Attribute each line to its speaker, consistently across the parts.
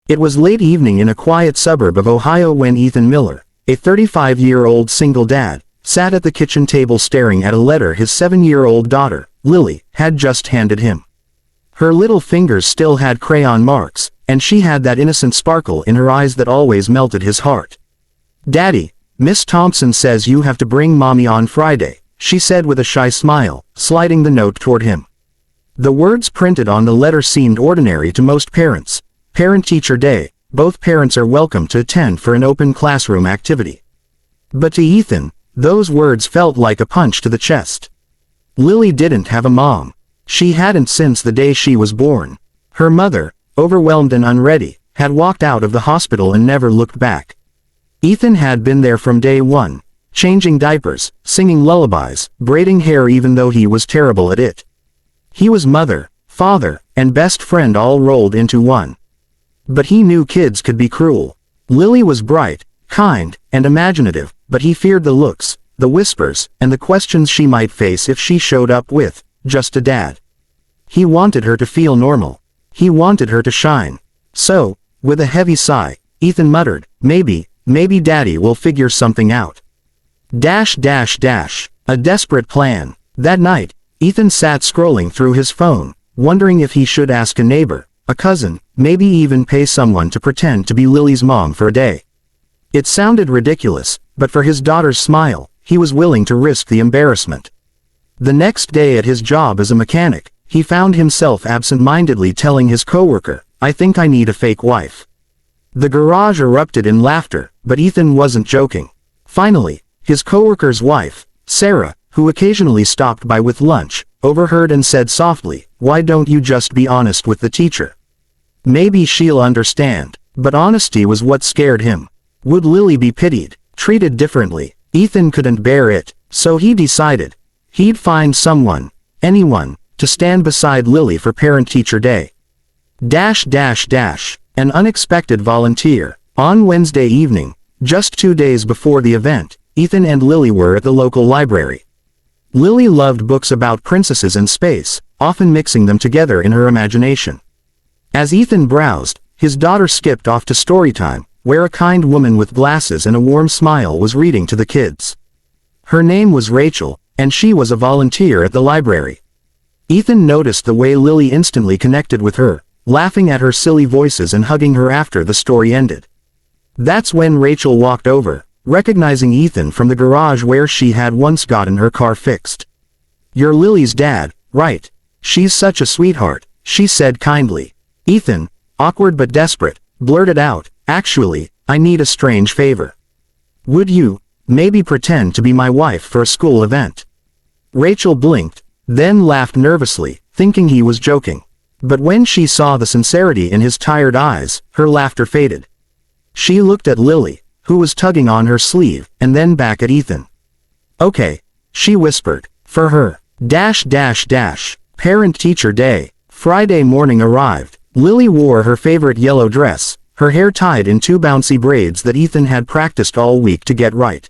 Speaker 1: It was late evening in a quiet suburb of Ohio when Ethan Miller, a 35-year-old single dad, sat at the kitchen table staring at a letter his 7-year-old daughter, Lily, had just handed him. Her little fingers still had crayon marks, and she had that innocent sparkle in her eyes that always melted his heart. "Daddy, Miss Thompson says you have to bring Mommy on Friday," she said with a shy smile, sliding the note toward him. The words printed on the letter seemed ordinary to most parents. Parent-teacher day, both parents are welcome to attend for an open classroom activity. But to Ethan, those words felt like a punch to the chest. Lily didn't have a mom. She hadn't since the day she was born. Her mother, overwhelmed and unready, had walked out of the hospital and never looked back. Ethan had been there from day one, changing diapers, singing lullabies, braiding hair even though he was terrible at it. He was mother, father, and best friend all rolled into one. But he knew kids could be cruel. Lily was bright, kind, and imaginative, but he feared the looks, the whispers, and the questions she might face if she showed up with, just a dad. He wanted her to feel normal. He wanted her to shine. So, with a heavy sigh, Ethan muttered, maybe Daddy will figure something out. A desperate plan. That night, Ethan sat scrolling through his phone, wondering if he should ask a neighbor, a cousin, maybe even pay someone to pretend to be Lily's mom for a day. It sounded ridiculous, but for his daughter's smile, he was willing to risk the embarrassment. The next day at his job as a mechanic, he found himself absent-mindedly telling his coworker, "I think I need a fake wife." The garage erupted in laughter, but Ethan wasn't joking. Finally, his coworker's wife, Sarah, who occasionally stopped by with lunch, overheard and said softly, "Why don't you just be honest with the teacher? Maybe she'll understand." But honesty was what scared him. Would Lily be pitied, treated differently? Ethan couldn't bear it, so he decided he'd find someone, anyone, to stand beside Lily for Parent-Teacher Day. An unexpected volunteer. On Wednesday evening, just 2 days before the event, Ethan and Lily were at the local library. Lily loved books about princesses and space, often mixing them together in her imagination. As Ethan browsed, his daughter skipped off to storytime, where a kind woman with glasses and a warm smile was reading to the kids. Her name was Rachel, and she was a volunteer at the library. Ethan noticed the way Lily instantly connected with her, laughing at her silly voices and hugging her after the story ended. That's when Rachel walked over, recognizing Ethan from the garage where she had once gotten her car fixed. "You're Lily's dad, right? She's such a sweetheart," she said kindly. Ethan, awkward but desperate, blurted out, "Actually, I need a strange favor. Would you, maybe pretend to be my wife for a school event?" Rachel blinked, then laughed nervously, thinking he was joking. But when she saw the sincerity in his tired eyes, her laughter faded. She looked at Lily, who was tugging on her sleeve, and then back at Ethan. "Okay," she whispered, "for her. Parent-Teacher Day. Friday morning arrived. Lily wore her favorite yellow dress, her hair tied in 2 bouncy braids that Ethan had practiced all week to get right.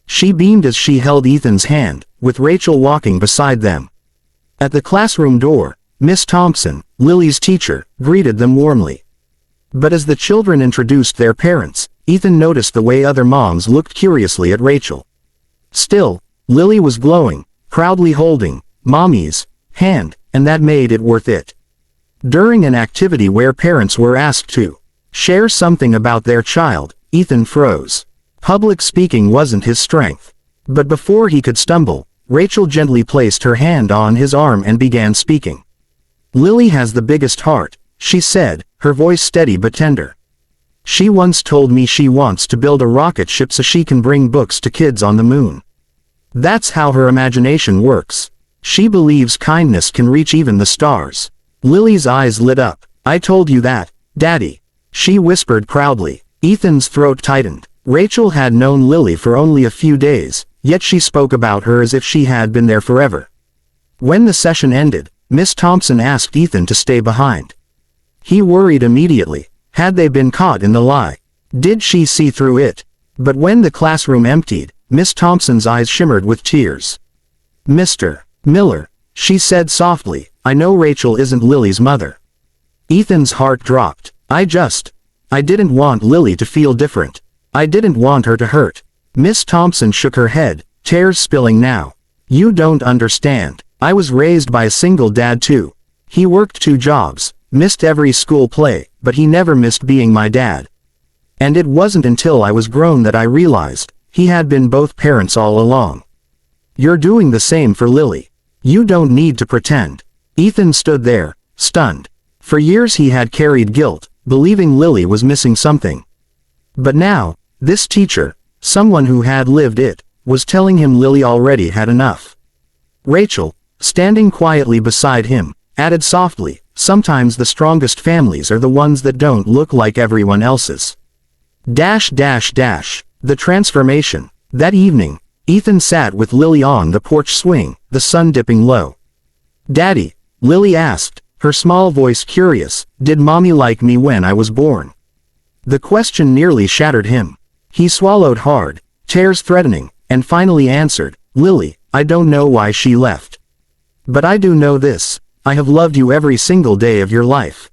Speaker 1: She beamed as she held Ethan's hand, with Rachel walking beside them. At the classroom door, Miss Thompson, Lily's teacher, greeted them warmly. But as the children introduced their parents, Ethan noticed the way other moms looked curiously at Rachel. Still, Lily was glowing, proudly holding Mommy's hand, and that made it worth it. During an activity where parents were asked to share something about their child, Ethan froze. Public speaking wasn't his strength. But before he could stumble, Rachel gently placed her hand on his arm and began speaking. "Lily has the biggest heart," she said, her voice steady but tender. "She once told me she wants to build a rocket ship so she can bring books to kids on the moon. That's how her imagination works. She believes kindness can reach even the stars." Lily's eyes lit up. "I told you that, Daddy," she whispered proudly. Ethan's throat tightened. Rachel had known Lily for only a few days, yet she spoke about her as if she had been there forever. When the session ended, Miss Thompson asked Ethan to stay behind. He worried immediately. Had they been caught in the lie? Did she see through it? But when the classroom emptied, Miss Thompson's eyes shimmered with tears. "Mr. Miller," she said softly, "I know Rachel isn't Lily's mother." Ethan's heart dropped. I didn't want Lily to feel different. I didn't want her to hurt. Miss Thompson shook her head, tears spilling now. You don't understand. I was raised by a single dad too. He worked 2 jobs, missed every school play, but he never missed being my dad. And it wasn't until I was grown that I realized he had been both parents all along. You're doing the same for Lily. You don't need to pretend. Ethan stood there, stunned. For years he had carried guilt, believing Lily was missing something. But now, this teacher, someone who had lived it, was telling him Lily already had enough. Rachel, standing quietly beside him, added softly, sometimes the strongest families are the ones that don't look like everyone else's. The transformation. That evening, Ethan sat with Lily on the porch swing, the sun dipping low. Daddy, Lily asked, her small voice curious, did Mommy like me when I was born? The question nearly shattered him. He swallowed hard, tears threatening, and finally answered, Lily, I don't know why she left. But I do know this, I have loved you every single day of your life.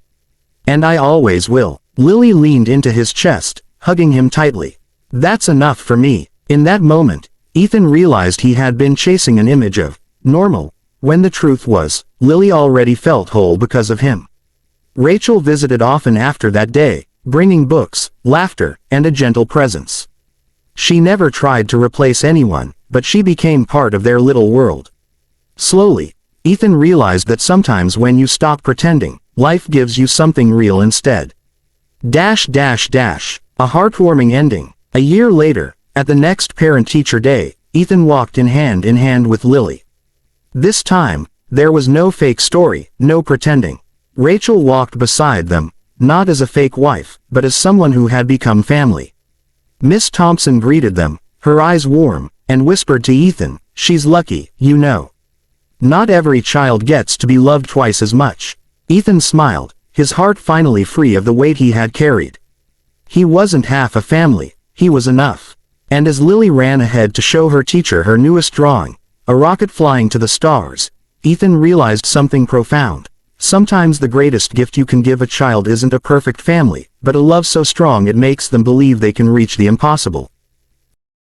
Speaker 1: And I always will. Lily leaned into his chest, hugging him tightly. That's enough for me. In that moment, Ethan realized he had been chasing an image of normal, when the truth was, Lily already felt whole because of him. Rachel visited often after that day, bringing books, laughter, and a gentle presence. She never tried to replace anyone, but she became part of their little world. Slowly, Ethan realized that sometimes when you stop pretending, life gives you something real instead. A heartwarming ending. A year later, at the next parent-teacher day, Ethan walked in hand with Lily. This time, there was no fake story, no pretending. Rachel walked beside them, not as a fake wife, but as someone who had become family. Miss Thompson greeted them, her eyes warm, and whispered to Ethan, she's lucky, you know. Not every child gets to be loved twice as much. Ethan smiled, his heart finally free of the weight he had carried. He wasn't half a family, he was enough. And as Lily ran ahead to show her teacher her newest drawing, a rocket flying to the stars, Ethan realized something profound. Sometimes the greatest gift you can give a child isn't a perfect family, but a love so strong it makes them believe they can reach the impossible.